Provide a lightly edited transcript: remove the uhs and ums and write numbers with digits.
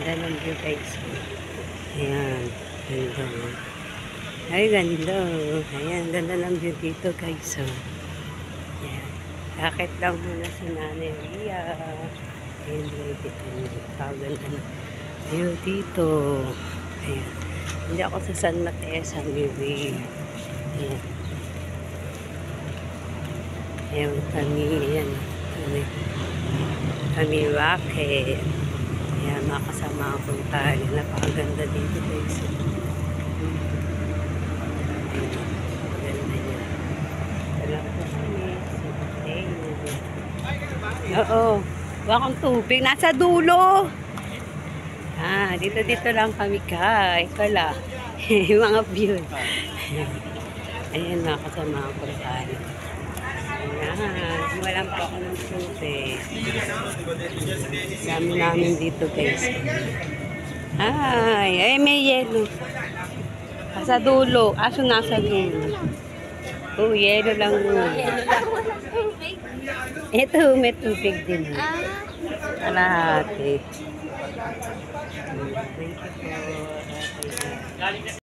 Ganda ng view guys. Ayan. Ganda. Ay, ganda. Ayan, ganda ng view dito guys. Ayan. Bakit lang muna sa Nanay Ria. Ayan, dito. Ganda ng view dito. Ayan. Hindi ako sa San Mateo, San Miguel. Ayan. Ayan kami. Ayan. Kami rocket. Ayan, makasama akong tayo. Napakaganda dito guys. Ganda niya. Alam ko kami. Oo. Wakang tubig. Nasa dulo. Dito lang kami guys. Wala. Yung mga view. Ayan, makasama akong tayo. Ayan. Walang pa ako ng tubig. Dami namin dito guys. Ay, may yelo. Nasa dulo. Aso nasa dulo. Oh, yelo lang muna. Ito, may tubig din. Kalahati. Thank you po.